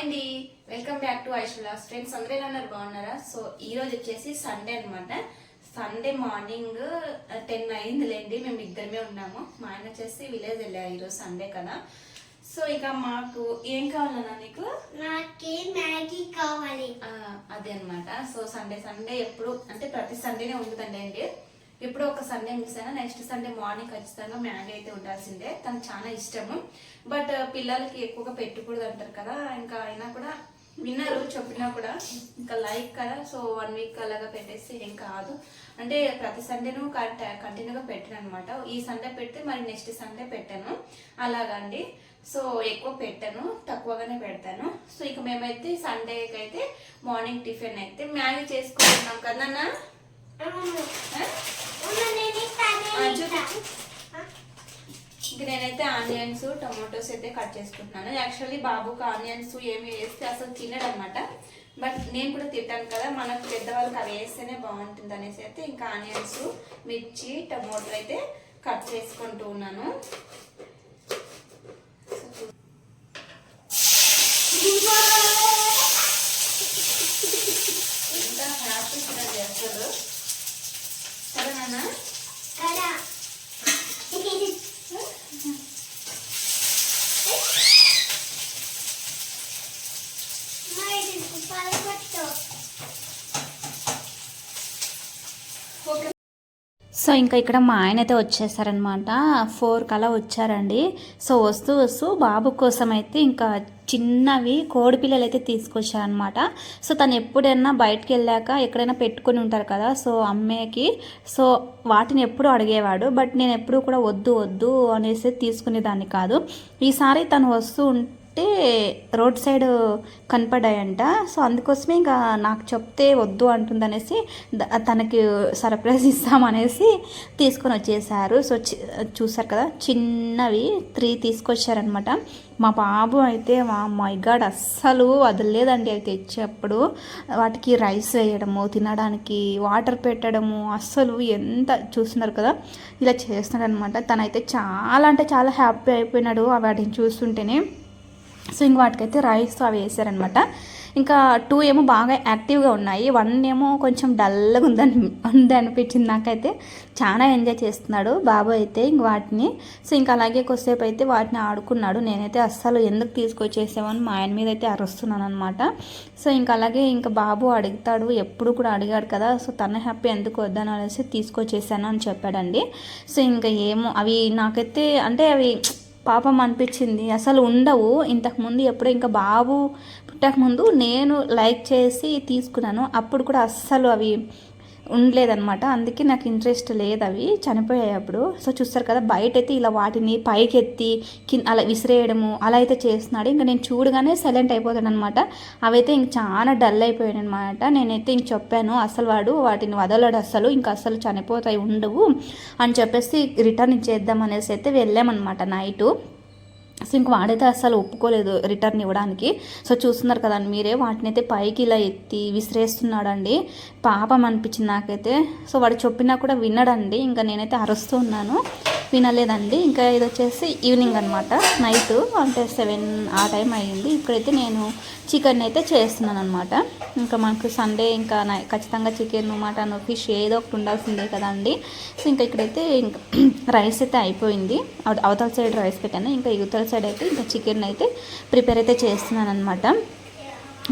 అండి, welcome back to ఐషులాస్ friends. అందరూ ఎలా ఉన్నారు? బాగున్నారా? సో ఈ రోజు వచ్చేసి సండే అనమాట. Sunday morning 10 అయిందిలేండి. మేము ఇద్దరమే ఉన్నాము. మా ఆయన వచ్చేసి విలేజ్ వెళ్ళారు ఈరోజు సండే కదా. సో ఇక మాకు ఏం కావాలన్నా నీకు? నాకు మ్యాగీ కావాలి. అదే అనమాట. సో సండే సండే ఎప్పుడు అంటే ప్రతి సండేనే ఉంటుందండి అండి. ఎప్పుడో ఒక సండే మిస్ అయినా నెక్స్ట్ సండే మార్నింగ్ ఖచ్చితంగా మ్యాగీ అయితే ఉండాల్సిందే. తనకు చాలా ఇష్టము. బట్ పిల్లలకి ఎక్కువగా పెట్టకూడదు అంటారు కదా. ఇంకా అయినా కూడా విన్నారు చెప్పినా కూడా ఇంకా లైక్ కదా. సో 1 వీక్ అలాగా పెట్టేసి ఏం కాదు అంటే ప్రతి సండేను కంటిన్యూగా పెట్టాను అనమాట. ఈ సండే పెడితే మరి నెక్స్ట్ సండే పెట్టాను అలాగండి. సో ఎక్కువ పెట్టాను, తక్కువగానే పెడతాను. సో ఇక మేమైతే సండేకి అయితే మార్నింగ్ టిఫిన్ అయితే మ్యాగీ చేసుకుంటున్నాం కదా. ఇంక నేనైతే ఆనియన్స్ టొమాటోస్ అయితే కట్ చేసుకుంటున్నాను. యాక్చువల్లీ బాబుకి ఆనియన్స్ ఏమి వేస్తే అసలు తినడు అనమాట. బట్ నేను కూడా తింటాను కదా, మనకు పెద్దవాళ్ళకి అవి వేస్తేనే బాగుంటుంది అనేసి అయితే ఇంకా ఆనియన్స్, మిర్చి, టమోటో అయితే కట్ చేసుకుంటూ ఉన్నాను. ఎంత హ్యాపీ చూడండి అసలు కదా నాన్న. సో ఇంకా ఇక్కడ మా ఆయన అయితే వచ్చేసారనమాట. 4 కలా వచ్చారండి. సో వస్తూ వస్తూ బాబు కోసం అయితే ఇంకా చిన్నవి కోడి పిల్లలు అయితే తీసుకొచ్చారనమాట. సో తను ఎప్పుడైనా బయటకు వెళ్ళాక ఎక్కడైనా పెట్టుకొని ఉంటారు కదా, సో అమ్మేకి. సో వాటిని ఎప్పుడు అడిగేవాడు. బట్ నేను ఎప్పుడు కూడా వద్దు వద్దు అనేసి తీసుకునేదాన్ని కాదు. ఈసారి తను వస్తూ అంటే రోడ్ సైడ్ కనపడ్డాయంట. సో అందుకోసమే ఇంకా నాకు చెప్తే వద్దు అంటుందనేసి తనకి సర్ప్రైజ్ ఇస్తామనేసి తీసుకొని వచ్చేసారు. సో చూసారు కదా, చిన్నవి 3 తీసుకొచ్చారనమాట. మా బాబు అయితే మై గాడ్ అస్సలు వదలలేదండి. అవి తెచ్చేప్పుడు వాటికి రైస్ వేయడము, తినడానికి వాటర్ పెట్టడము, అస్సలు ఎంత చూస్తున్నారు కదా ఇలా చేస్తున్నాడు అనమాట. తనైతే చాలా అంటే చాలా హ్యాపీ అయిపోయినాడు వాటిని చూస్తుంటేనే. సో ఇంక వాటికైతే రైస్ అవి వేసారనమాట. ఇంకా 2 ఏమో బాగా యాక్టివ్గా ఉన్నాయి, 1 ఏమో కొంచెం డల్గా ఉంది అనిపించింది నాకైతే. చాలా ఎంజాయ్ చేస్తున్నాడు బాబు అయితే ఇంక వాటిని. సో ఇంకా అలాగే కొద్దిసేపు అయితే వాటిని ఆడుకున్నాడు. నేనైతే అస్సలు ఎందుకు తీసుకొచ్చేసామని మా ఆయన మీద అయితే అరుస్తున్నాను అనమాట. సో ఇంకా అలాగే ఇంకా బాబు అడుగుతాడు, ఎప్పుడు కూడా అడిగాడు కదా. సో తన హ్యాపీ ఎందుకు వద్దని అనేసి తీసుకొచ్చేసాను అని చెప్పాడండి. సో ఇంకా ఏమో అవి నాకైతే అంటే అవి పాపం అనిపించింది. అసలు ఉండవు ఇంతకుముందు ఎప్పుడో ఇంకా బాబు పుట్టకముందు నేను లైక్ చేసి తీసుకున్నాను. అప్పుడు కూడా అస్సలు అవి ఉండలేదన్నమాట. అందుకే నాకు ఇంట్రెస్ట్ లేదు, అవి చనిపోయాయి అప్పుడు. సో చూస్తారు కదా, బయట అయితే ఇలా వాటిని పైకి ఎత్తి అలా విసిరేయడము అలా అయితే చేస్తున్నాడు. ఇంకా నేను చూడగానే సైలెంట్ అయిపోతాను అనమాట. అవైతే ఇంక చాలా డల్ అయిపోయాను అనమాట. నేనైతే ఇంక చెప్పాను, అసలు వాడు వాటిని వదలడు అసలు, ఇంకా అసలు చనిపోతాయి ఉండవు అని చెప్పేసి రిటర్న్ ఇచ్చేద్దాం అనేసి అయితే వెళ్ళామన్నమాట నైటు. సో ఇంక వాడైతే అసలు ఒప్పుకోలేదు రిటర్న్ ఇవ్వడానికి. సో చూస్తున్నారు కదా మీరే, వాటిని అయితే పైకి ఇలా ఎత్తి విసిరేస్తున్నాడండి. పాపం అనిపించింది నాకైతే. సో వాడు చెప్పినా కూడా వినడండి. ఇంకా నేనైతే అరుస్తూ ఉన్నాను, వినలేదండి. ఇంకా ఇది వచ్చేసి ఈవినింగ్ అనమాట, నైట్ అంటే 7 ఆ టైం అయ్యింది. ఇప్పుడైతే నేను చికెన్ అయితే చేస్తున్నాను అనమాట. ఇంకా మనకు సండే ఇంకా ఖచ్చితంగా చికెన్, మటన్, ఫిష్ ఏదో ఒకటి ఉండాల్సిందే కదండి. సో ఇంకా ఇక్కడైతే ఇంకా రైస్ అయితే అయిపోయింది. అవతల సైడ్ రైస్ పెట్టాను, ఇంకా యువతల సైడ్ అయితే ఇంకా చికెన్ అయితే ప్రిపేర్ అయితే చేస్తున్నాను అనమాట.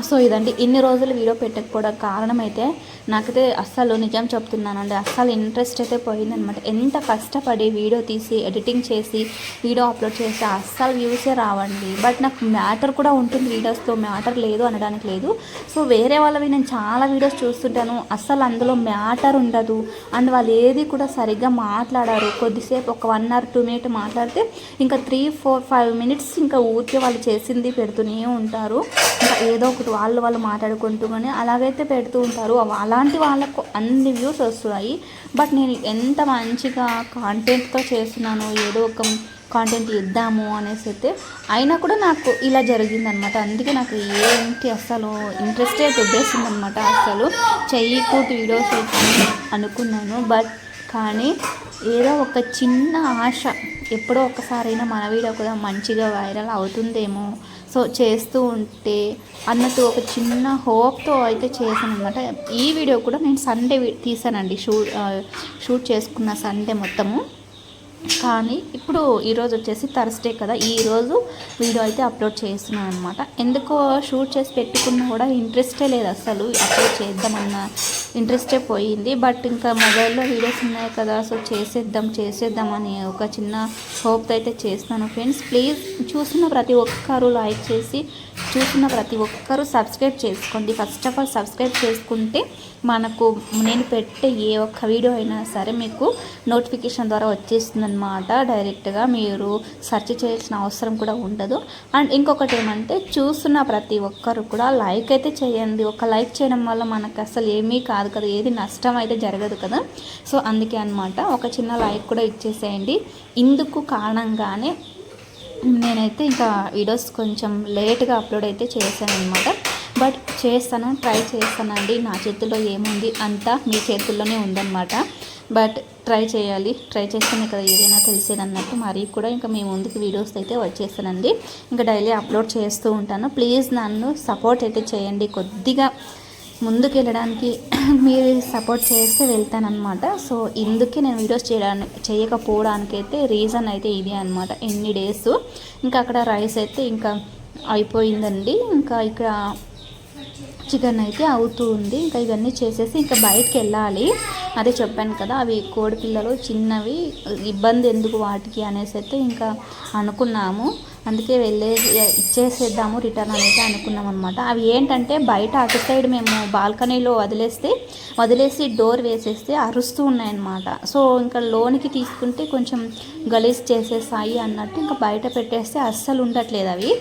సో ఇదండి, ఇన్ని రోజులు వీడియో పెట్టకపోవడం కారణం అయితే నాకైతే అస్సలు నిజం చెప్తున్నానండి, అస్సలు ఇంట్రెస్ట్ అయితే పోయిందనమాట. ఎంత కష్టపడి వీడియో తీసి ఎడిటింగ్ చేసి వీడియో అప్లోడ్ చేస్తే అస్సలు వ్యూసే రావండి. బట్ నాకు మ్యాటర్ కూడా ఉంటుంది వీడియోస్లో, మ్యాటర్ లేదు అనడానికి లేదు. సో వేరే వాళ్ళవి నేను చాలా వీడియోస్ చూస్తుంటాను, అస్సలు అందులో మ్యాటర్ ఉండదు. అండ్ వాళ్ళు ఏది కూడా సరిగ్గా మాట్లాడారు. కొద్దిసేపు ఒక 1 or 2 minutes మాట్లాడితే ఇంకా 3, 4, 5 minutes ఇంకా ఊరికే వాళ్ళు చేసింది పెడుతూనే ఉంటారు. ఇంకా ఏదో ఒకటి వాళ్ళు మాట్లాడుకుంటూ కానీ అలాగైతే పెడుతూ ఉంటారు. అలాంటి వాళ్ళకు అన్ని వ్యూస్ వస్తున్నాయి. బట్ నేను ఎంత మంచిగా కాంటెంట్తో చేస్తున్నాను, ఏదో ఒక కాంటెంట్ ఇద్దాము అనేసి అయితే అయినా కూడా నాకు ఇలా జరిగిందనమాట. అందుకే నాకు ఏంటి అసలు ఇంట్రెస్టే దొబ్బేసింది అనమాట. అసలు చెయ్యకూడదు వీడియోస్ అనుకున్నాను. బట్ కానీ ఏదో ఒక చిన్న ఆశ, ఎప్పుడో ఒక్కసారైనా మన వీడియో కూడా మంచిగా వైరల్ అవుతుందేమో, సో చేస్తూ ఉంటే అన్నట్టు ఒక చిన్న హోప్తో అయితే చేశాను అనమాట. ఈ వీడియో కూడా నేను సండే తీసానండి, షూట్ చేసుకున్న సండే మొత్తము. కానీ ఇప్పుడు ఈరోజు వచ్చేసి థర్స్డే కదా, ఈరోజు వీడియో అయితే అప్లోడ్ చేస్తున్నాను అనమాట. ఎందుకో షూట్ చేసి పెట్టుకున్నా కూడా ఇంట్రెస్టే లేదు, అసలు అప్లోడ్ చేద్దామన్న ఇంట్రెస్టే పోయింది. బట్ ఇంకా మొబైల్లో వీడియోస్ ఉన్నాయి కదా, సో చేసేద్దాం అని ఒక చిన్న హోప్తో అయితే చేస్తున్నాను ఫ్రెండ్స్. ప్లీజ్ చూసిన ప్రతి ఒక్కరు లైక్ చేసి, చూసిన ప్రతి ఒక్కరూ సబ్స్క్రైబ్ చేసుకోండి. ఫస్ట్ ఆఫ్ ఆల్ సబ్స్క్రైబ్ చేసుకుంటే మనకు నేను పెట్టే ఏ ఒక్క వీడియో అయినా సరే మీకు నోటిఫికేషన్ ద్వారా వచ్చేస్తుంది అనమాట. డైరెక్ట్గా మీరు సెర్చ్ చేయాల్సిన అవసరం కూడా ఉండదు. అండ్ ఇంకొకటి ఏమంటే, చూస్తున్న ప్రతి ఒక్కరు కూడా లైక్ అయితే చేయండి. ఒక లైక్ చేయడం వల్ల మనకు అసలు ఏమీ కాదు కదా, ఏది నష్టం అయితే జరగదు కదా. సో అందుకే అనమాట, ఒక చిన్న లైక్ కూడా ఇచ్చేసేయండి. ఇందుకు కారణంగానే నేనైతే ఇంకా వీడియోస్ కొంచెం లేట్గా అప్లోడ్ అయితే చేశాను అనమాట. బట్ ట్రై చేస్తానండి. నా చేతుల్లో ఏముంది, అంతా మీ చేతుల్లోనే ఉందన్నమాట. బట్ ట్రై చేస్తేనే కదా ఏదైనా తెలిసేది అన్నట్టు. మరి కూడా ఇంకా మీ ముందుకు వీడియోస్ అయితే వచ్చేస్తానండి. ఇంకా డైలీ అప్లోడ్ చేస్తూ ఉంటాను. ప్లీజ్ నన్ను సపోర్ట్ అయితే చేయండి. కొద్దిగా ముందుకు వెళ్ళడానికి మీరు సపోర్ట్ చేస్తే వెళ్తానన్నమాట. సో ఇందుకే నేను వీడియోస్ చేయకపోవడానికి అయితే రీజన్ అయితే ఇదే అనమాట. ఎన్ని డేస్ ఇంకా అక్కడ రైస్ అయితే ఇంకా అయిపోయిందండి. ఇంకా ఇక్కడ చికెన్ అయితే అవుతూ ఉంది. ఇంకా ఇవన్నీ చేసేసి ఇంకా బయటకు వెళ్ళాలి. అదే చెప్పాను కదా, అవి కోడి పిల్లలు చిన్నవి, ఇబ్బంది ఎందుకు వాటికి అనేసి అయితే ఇంకా అనుకున్నాము. అందుకే ఇచ్చేసేద్దాము రిటర్న్ అనేది అనుకున్నాం అనమాట. అవి ఏంటంటే బయట అటు సైడ్ మేము బాల్కనీలో వదిలేసి డోర్ వేసేస్తే అరుస్తూ ఉన్నాయన్నమాట. సో ఇంకా లోనికి తీసుకుంటే కొంచెం గలీజ్ చేసేసాయి అన్నట్టు ఇంకా బయట పెట్టేస్తే అస్సలు ఉండట్లేదు అవి.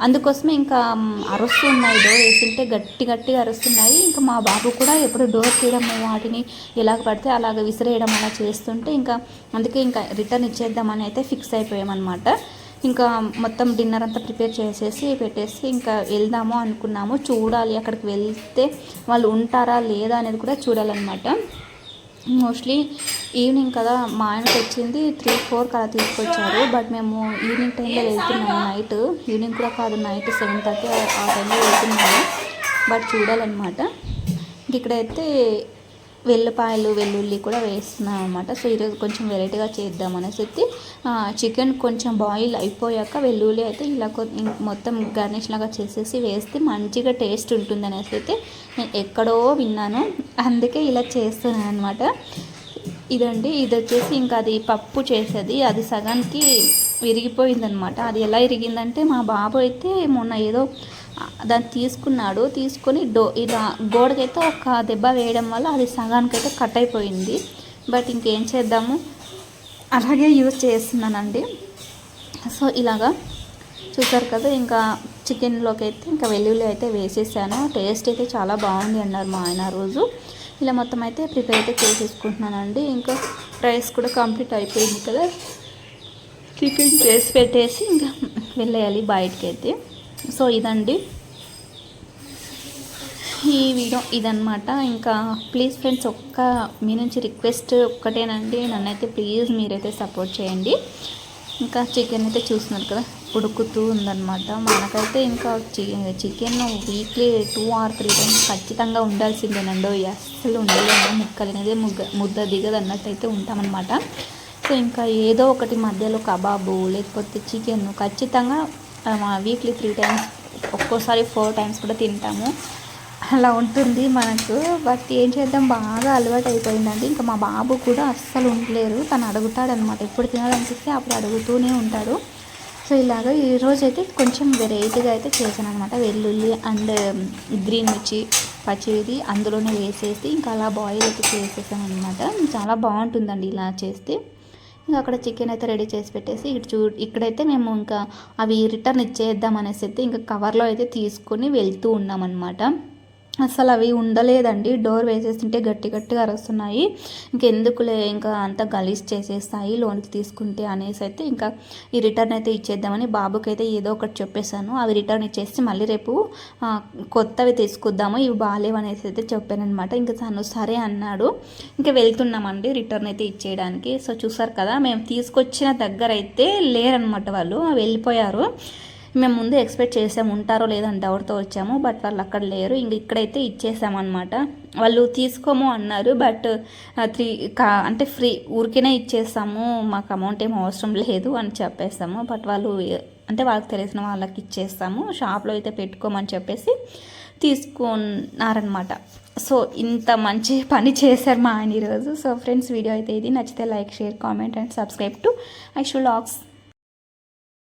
అందుకోసమే ఇంకా అరుస్తూ ఉన్నాయి. డోర్ వేసింటే గట్టిగా అరుస్తున్నాయి. ఇంకా మా బాబు కూడా ఎప్పుడు డోర్ తీయడం, వాటిని ఎలాగ పడితే అలాగ విసిరేయడం అలా చేస్తుంటే ఇంకా అందుకే ఇంకా రిటర్న్ ఇచ్చేద్దామని అయితే ఫిక్స్ అయిపోయామన్నమాట. ఇంకా మొత్తం డిన్నర్ అంతా ప్రిపేర్ చేసేసి పెట్టేసి ఇంకా వెళ్దాము అనుకున్నాము. చూడాలి, అక్కడికి వెళ్తే వాళ్ళు ఉంటారా లేదా అనేది కూడా చూడాలన్నమాట. మోస్ట్లీ ఈవినింగ్ కదా, మా ఆయనకు వచ్చింది 3-4 అలా తీసుకొచ్చారు. బట్ మేము ఈవినింగ్ టైంలో వెళ్తున్నాము. నైట్ ఈవినింగ్ కూడా కాదు, నైట్ 7:30 ఆ టైంలో వెళ్తున్నాము. బట్ చూడాలన్నమాట. ఇక్కడైతే వెల్లుల్లి కూడా వేస్తున్నాను అనమాట. సో ఈరోజు కొంచెం వెరైటీగా చేద్దామనేసి అయితే చికెన్ కొంచెం బాయిల్ అయిపోయాక వెల్లుల్లి అయితే ఇలా మొత్తం గార్నిష్ లాగా చేసేసి వేస్తే మంచిగా టేస్ట్ ఉంటుంది అనేసి అయితే నేను ఎక్కడో విన్నాను. అందుకే ఇలా చేస్తున్నాను అనమాట. ఇది వచ్చేసి ఇంకా అది పప్పు చేసేది, అది సగానికి విరిగిపోయిందనమాట. అది ఎలా విరిగిందంటే, మా బాబు అయితే మొన్న ఏదో దాన్ని తీసుకొని ఇలా గోడకైతే ఒక దెబ్బ వేయడం వల్ల అది సగానికైతే కట్ అయిపోయింది. బట్ ఇంకేం చేద్దాము, అలాగే యూజ్ చేస్తున్నానండి. సో ఇలాగా చూసారు కదా, ఇంకా చికెన్లోకి అయితే ఇంకా వెల్లుల్లి అయితే వేసేసాను. టేస్ట్ అయితే చాలా బాగుంది అన్నారు మా ఆయన రోజు. ఇలా మొత్తం అయితే ప్రిపేర్ అయితే చేసేసుకుంటున్నానండి. ఇంకా రైస్ కూడా కంప్లీట్ అయిపోయింది కదా, చికెన్ చేసి పెట్టేసి ఇంకా వెళ్ళేయాలి బయటికి అయితే. సో ఇదండి ఈ వీడియో, ఇదనమాట. ఇంకా ప్లీజ్ ఫ్రెండ్స్, మీ నుంచి రిక్వెస్ట్ ఒక్కటేనండి, నన్నైతే ప్లీజ్ మీరైతే సపోర్ట్ చేయండి. ఇంకా చికెన్ అయితే చూస్తున్నారు కదా, ఉడుకుతూ ఉందన్నమాట. మనకైతే ఇంకా చికెన్ వీక్లీ 2 or 3 times ఖచ్చితంగా ఉండాల్సిందేనండి. అస్సలు ఉండలేము, ముక్కలు అనేది ముద్ద దిగదు అన్నట్టు అయితే ఉంటామన్నమాట. సో ఇంకా ఏదో ఒకటి మధ్యలో కబాబు లేకపోతే చికెన్ ఖచ్చితంగా వీక్లీ 3 times, ఒక్కోసారి 4 times కూడా తింటాము. అలా ఉంటుంది మనకు. బట్ ఏం చేద్దాం, బాగా అలవాటు అయిపోయిందండి. ఇంకా మా బాబు కూడా అస్సలు ఉండలేరు, తను అడుగుతాడనమాట. ఎప్పుడు తినాలనిపిస్తే అప్పుడు అడుగుతూనే ఉంటాడు. సో ఇలాగ ఈరోజు అయితే కొంచెం వెరైటీగా అయితే చేశాను అనమాట. వెల్లుల్లి అండ్ గ్రీన్ మిర్చి పచ్చిది అందులోనే వేసేసి ఇంకా అలా బాయిల్ అయితే చేసేసాను అనమాట. చాలా బాగుంటుందండి ఇలా చేస్తే. ఇంకా అక్కడ చికెన్ అయితే రెడీ చేసి పెట్టేసి ఇక్కడైతే మేము ఇంకా అవి రిటర్న్ ఇచ్చేద్దాం అనేసి అయితే ఇంకా కవర్లో అయితే తీసుకొని వెళ్తూ ఉన్నామన్నమాట. అసలు అవి ఉండలేదండి, డోర్ వేసేస్తుంటే గట్టిగా అరుస్తున్నాయి. ఇంకెందుకులే, ఇంకా అంతా గలీజ్ చేసేస్తాయి లోనికి తీసుకుంటే అనేసి అయితే ఇంకా ఈ రిటర్న్ అయితే ఇచ్చేద్దామని బాబుకి అయితే ఏదో ఒకటి చెప్పేశాను. అవి రిటర్న్ ఇచ్చేసి మళ్ళీ రేపు కొత్తవి తీసుకొద్దాము, ఇవి బాగాలేవు అనేసి అయితే చెప్పానమాట. ఇంకా తను సరే అన్నాడు. ఇంకా వెళ్తున్నామండి రిటర్న్ అయితే ఇచ్చేయడానికి. సో చూసారు కదా, మేము తీసుకొచ్చిన దగ్గర అయితే లేరనమాట, వాళ్ళు వెళ్ళిపోయారు. మేము ముందు ఎక్స్పెక్ట్ చేసాము ఉంటారో లేదని డౌట్తో వచ్చాము, బట్ వాళ్ళు అక్కడ లేరు. ఇంక ఇక్కడైతే ఇచ్చేసామన్నమాట. వాళ్ళు తీసుకోము అన్నారు, బట్ అంటే ఫ్రీ ఊరికేనే ఇచ్చేస్తాము, మాకు అమౌంట్ ఏం అవసరం లేదు అని చెప్పేస్తాము. బట్ వాళ్ళు అంటే వాళ్ళకి తెలిసిన వాళ్ళకి ఇచ్చేస్తాము, షాప్లో అయితే పెట్టుకోమని చెప్పేసి తీసుకున్నారనమాట. సో ఇంత మంచి పని చేశారు మా ఆయన ఈరోజు. సో ఫ్రెండ్స్, వీడియో అయితే ఇది నచ్చితే like, share, comment and subscribe to Aishu vlogs.